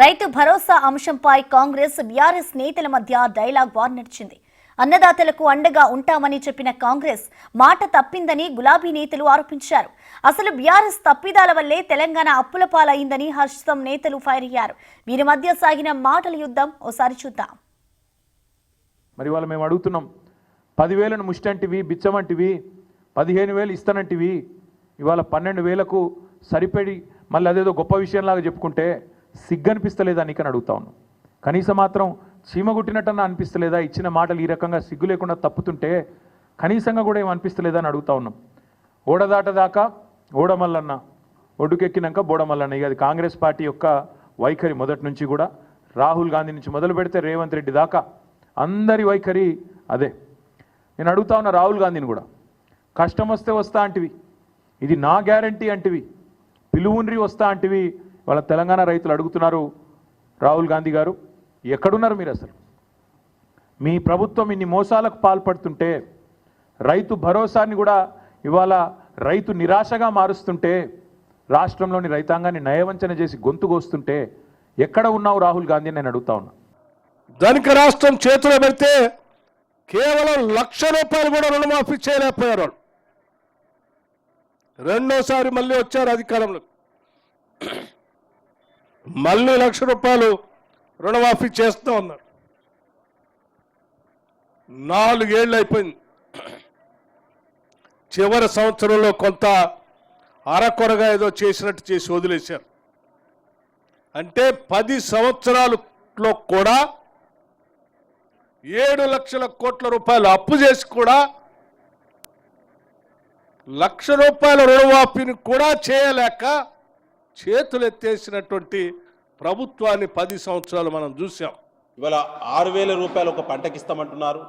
రైతు భరోసా అంశంపై కాంగ్రెస్ బీఆర్ఎస్ నేతల మధ్య డైలాగ్ వార్ నడిచింది. అన్నదాతలకు అండగా ఉంటామని చెప్పిన కాంగ్రెస్ మాట తప్పిందని గులాబీ నేతలు ఆరోపించారు. అసలు బీఆర్ఎస్ తప్పిదాల వల్లే తెలంగాణ అప్పుల పాలైందని హర్షం నేతలు ఫైర్ అయ్యారు. వీరి మధ్య సాగిన మాటల యుద్ధం ఓసారి చూద్దాం. మరి వాళ్ళ మేము అడుగుతున్నాం, 10,000ను ముష్టంటివి, బిచ్చమంటివి, 15,000 ఇస్తానంటివి, ఇవాళ 12,000కు సరిపడి మళ్ళీ అదేదో గొప్ప విషయంలాగా చెప్పుకుంటే సిగ్గనిపిస్తలేదా నీకని అడుగుతా ఉన్నాం. కనీసం మాత్రం చీమగుట్టినట్టన్నా అనిపిస్తలేదా? ఇచ్చిన మాటలు ఈ రకంగా సిగ్గు లేకుండా తప్పుతుంటే కనీసంగా కూడా ఏం అనిపిస్తలేదా అని అడుగుతా ఉన్నాం. ఓడదాటదాకా ఓడమల్లన్న, ఒడ్డుకెక్కినాక బోడమల్లన్న. ఇక అది కాంగ్రెస్ పార్టీ యొక్క వైఖరి మొదటి నుంచి కూడా. రాహుల్ గాంధీ నుంచి మొదలు పెడితే రేవంత్ రెడ్డి దాకా అందరి వైఖరి అదే. నేను అడుగుతా ఉన్నా రాహుల్ గాంధీని కూడా, కష్టం వస్తే వస్తా అంటివి, ఇది నా గ్యారంటీ అంటివి, పిలువుండ్రి వస్తా అంటివి. వాళ్ళ తెలంగాణ రైతులు అడుగుతున్నారు, రాహుల్ గాంధీ గారు ఎక్కడున్నారు మీరు? అసలు మీ ప్రభుత్వం ఇన్ని మోసాలకు పాల్పడుతుంటే, రైతు భరోసాని కూడా ఇవాళ రైతు నిరాశగా మారుస్తుంటే, రాష్ట్రంలోని రైతాంగాన్ని నయవంచన చేసి గొంతు కోస్తుంటే ఎక్కడ ఉన్నావు రాహుల్ గాంధీ నేను అడుగుతా ఉన్నా. ధనిక రాష్ట్రం చేతిలో పెడితే కేవలం ₹1,00,000 కూడా రుణమాఫీ చేయలేకపోయారు. రెండోసారి మళ్ళీ వచ్చారు అధికారంలో, మళ్ళీ ₹1,00,000 రుణమాఫీ చేస్తూ ఉన్నారు. 4 ఏళ్ళు అయిపోయింది. చివరి సంవత్సరంలో కొంత అరకొరగా ఏదో చేసినట్టు చేసి వదిలేశారు. అంటే 10 సంవత్సరాలలో కూడా 7 లక్షల కోట్ల రూపాయలు అప్పు చేసి కూడా ₹1,00,000 రుణమాఫీని కూడా చేయలేక చేతులు ఎత్తేసినటువంటి ప్రభుత్వాన్ని 10 సంవత్సరాలు మనం చూసాం. ఇవాళ ₹6,000 ఒక పంటకి ఇస్తామంటున్నారు.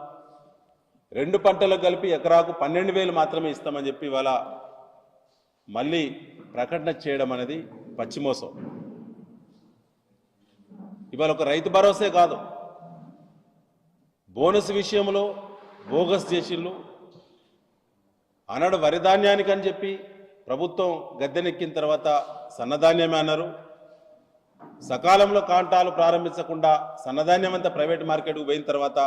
2 పంటలకు కలిపి ఎకరాకు 12,000 మాత్రమే ఇస్తామని చెప్పి ఇవాళ మళ్ళీ ప్రకటన చేయడం అనేది పచ్చిమోసం. ఇవాళ ఒక రైతు భరోసే కాదు, బోనస్ విషయంలో బోగస్ చేసిళ్ళు. ఆనాడు వరిధాన్యానికి అని చెప్పి ప్రభుత్వం గద్దెనెక్కిన తర్వాత సన్నధాన్యమే అన్నారు. సకాలంలో కాంటాలు ప్రారంభించకుండా సన్నధాన్యం అంతా ప్రైవేట్ మార్కెట్కు పోయిన తర్వాత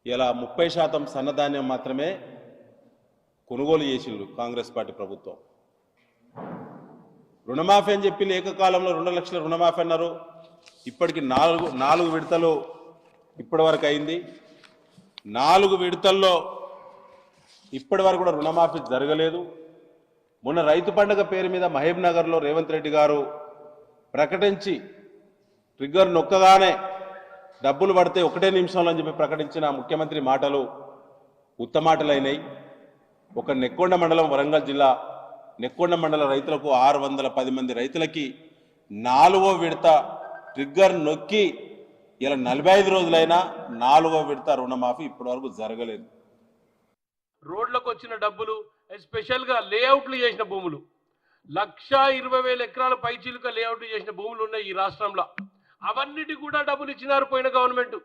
ఇలా 30% సన్నధాన్యం మాత్రమే కొనుగోలు చేసిండ్రు కాంగ్రెస్ పార్టీ ప్రభుత్వం. రుణమాఫీ అని చెప్పి ఏకకాలంలో 2 లక్షల రుణమాఫీ అన్నారు. ఇప్పటికి 4 విడతలు ఇప్పటి వరకు అయింది. 4 విడతల్లో ఇప్పటి వరకు కూడా రుణమాఫీ జరగలేదు. మొన్న రైతు పండుగ పేరు మీద మహబూబ్ నగర్లో రేవంత్ రెడ్డి గారు ప్రకటించి ట్రిగ్గర్ నొక్కగానే డబ్బులు పడితే 1 నిమిషంలో అని చెప్పి ప్రకటించిన ముఖ్యమంత్రి మాటలు ఉత్తమాటలైనాయి. ఒక నెక్కొండ మండలం, వరంగల్ జిల్లా నెక్కొండ మండల రైతులకు 610 మంది రైతులకి 4వ విడత ట్రిగ్గర్ నొక్కి ఇలా 45 రోజులైనా 4వ విడత రుణమాఫీ ఇప్పటి వరకు జరగలేదు. రోడ్లకు వచ్చిన డబ్బులు, స్పెషల్గా లేఅవుట్లు చేసిన భూములు, 1,20,000 ఎకరాల పైచీలుక లేఅవుట్లు చేసిన భూములు ఉన్నాయి ఈ రాష్ట్రంలో. అవన్నిటి కూడా డబ్బులు ఇచ్చినారు పోయిన గవర్నమెంట్.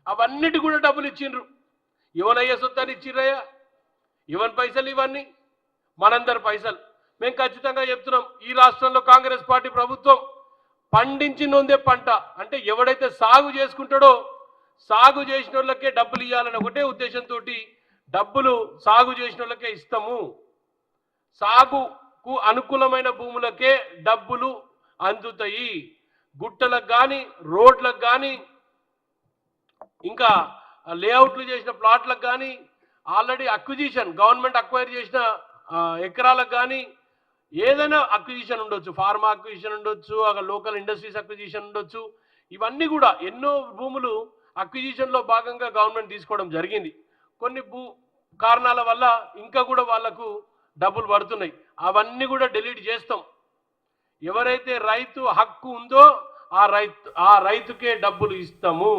అవన్నిటి కూడా డబ్బులు ఇచ్చిండ్రు. ఎవనయ్యా సొత్తాన్ని ఇచ్చిర్రయ్యా? ఎవరి పైసలు ఇవన్నీ? మనందరి పైసలు. మేము ఖచ్చితంగా చెప్తున్నాం, ఈ రాష్ట్రంలో కాంగ్రెస్ పార్టీ ప్రభుత్వం పండించి నొందే పంట అంటే ఎవడైతే సాగు చేసుకుంటాడో సాగు చేసిన వాళ్ళకే డబ్బులు ఇవ్వాలని ఒకటే ఉద్దేశంతో డబ్బులు సాగు చేసిన వాళ్ళకే ఇస్తాము. సాగుకు అనుకూలమైన భూములకే డబ్బులు అందుతాయి. గుట్టలకు కానీ, రోడ్లకు కానీ, ఇంకా లేఅవుట్లు చేసిన ప్లాట్లకు కానీ, ఆల్రెడీ అక్విజిషన్ గవర్నమెంట్ అక్వైర్ చేసిన ఎకరాలకు కానీ ఏదైనా అక్విజిషన్ ఉండొచ్చు, ఫార్మా అక్విజిషన్ ఉండొచ్చు, అక్కడ లోకల్ ఇండస్ట్రీస్ అక్విజిషన్ ఉండొచ్చు. ఇవన్నీ కూడా ఎన్నో భూములు అక్విజిషన్లో భాగంగా గవర్నమెంట్ తీసుకోవడం జరిగింది. కొన్ని కారణాల వల్ల ఇంకా కూడా వాళ్లకు డబ్బులు పడుతున్నాయి. అవన్నీ కూడా డిలీట్ చేస్తాం. ఎవరైతే రైతు హక్కు ఉందో ఆ రైతుకే డబ్బులు ఇస్తాము.